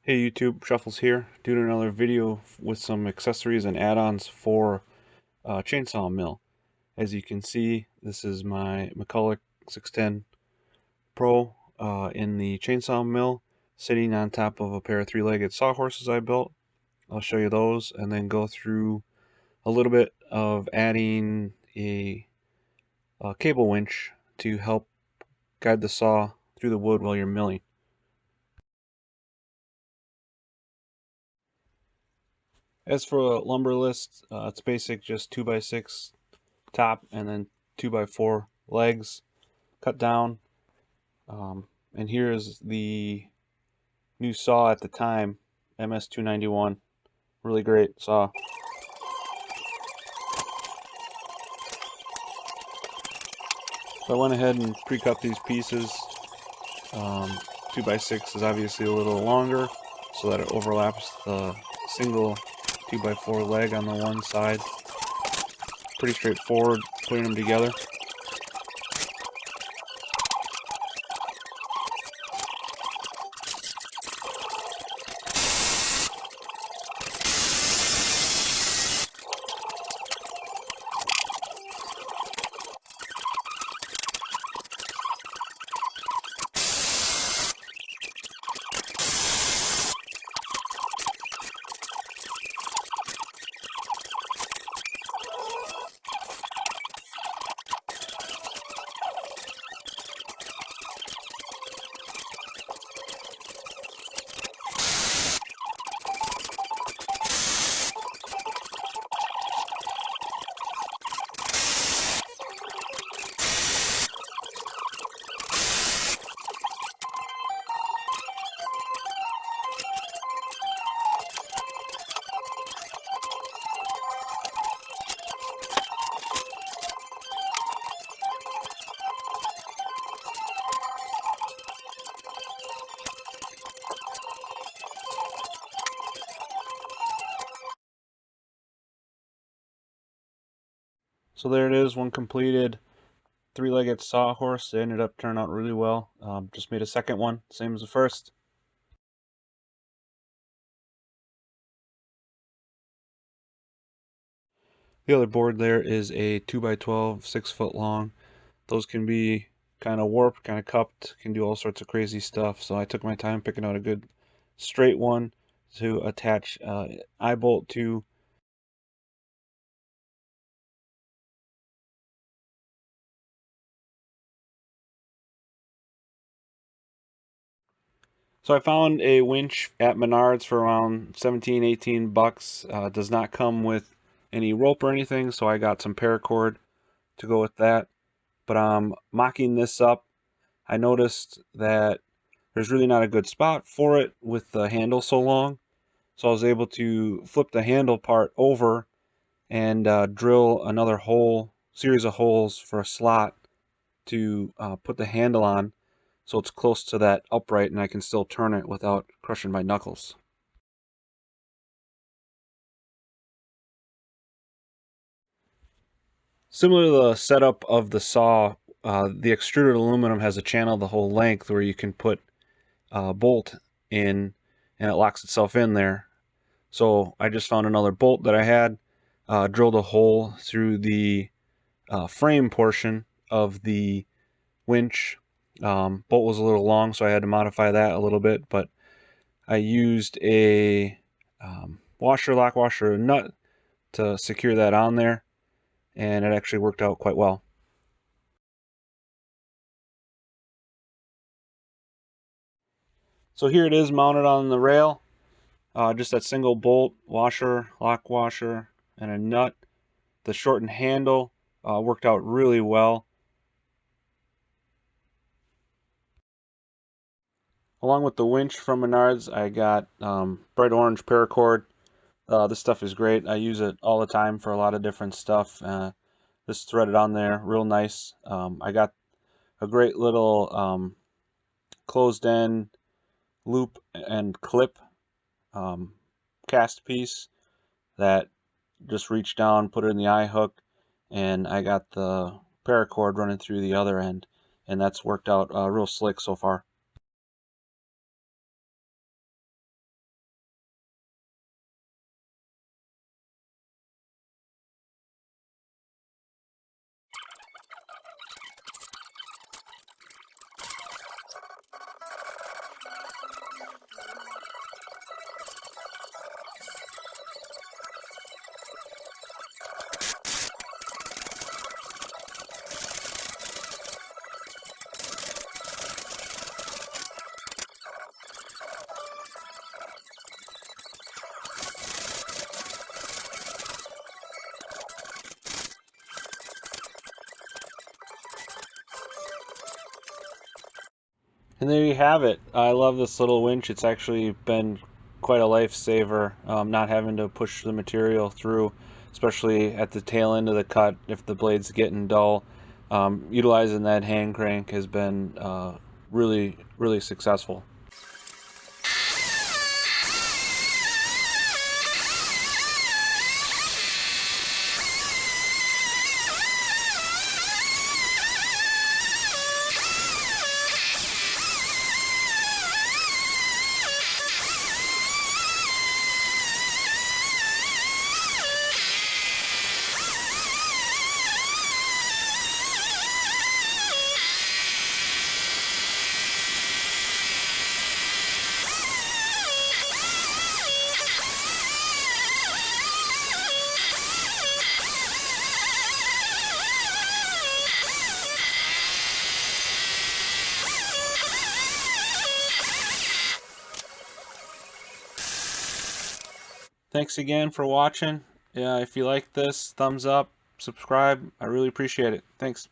Hey YouTube, Shuffles here, doing another video with some accessories and add-ons for chainsaw mill. As you can see, this is my McCulloch 610 Pro in the chainsaw mill, sitting on top of a pair of three-legged sawhorses I built. I'll show you those and then go through a little bit of adding a cable winch to help guide the saw through the wood while you're milling. As for a lumber list, it's basic, just 2x6 top and then 2x4 legs cut down. And here's the new saw at the time, MS-291. Really great saw. So I went ahead and pre-cut these pieces. 2x6 is obviously a little longer so that it overlaps the single 2x4 leg on the one side. Pretty straightforward putting them together. So there it is, one completed three-legged sawhorse. It ended up turning out really well. Just made a second one, same as the first. The other board there is a 2x12, 6 foot long. Those can be kind of warped, kind of cupped, can do all sorts of crazy stuff. So I took my time picking out a good straight one to attach eye bolt to. So I found a winch at Menards for around 17, 18 bucks. Does not come with any rope or anything, so I got some paracord to go with that. But I'm mocking this up. I noticed that there's really not a good spot for it with the handle so long. So I was able to flip the handle part over and drill another series of holes for a slot to put the handle on, so it's close to that upright and I can still turn it without crushing my knuckles. Similar to the setup of the saw, the extruded aluminum has a channel the whole length where you can put a bolt in and it locks itself in there. So I just found another bolt that I had, drilled a hole through the frame portion of the winch. Bolt was a little long, so I had to modify that a little bit, but I used a lock washer nut to secure that on there, and it actually worked out quite well. So here it is mounted on the rail, just that single bolt, washer, lock washer, and a nut. The shortened handle worked out really well. Along with the winch from Menards, I got bright orange paracord. This stuff is great. I use it all the time for a lot of different stuff. Just threaded on there, real nice. I got a great little closed end loop and clip cast piece that just reached down, put it in the eye hook, and I got the paracord running through the other end, and that's worked out real slick so far. And there you have it. I love this little winch. It's actually been quite a lifesaver, not having to push the material through, especially at the tail end of the cut if the blade's getting dull. Utilizing that hand crank has been really, really successful. Thanks again for watching. Yeah, if you like this, thumbs up, subscribe. I really appreciate it. Thanks.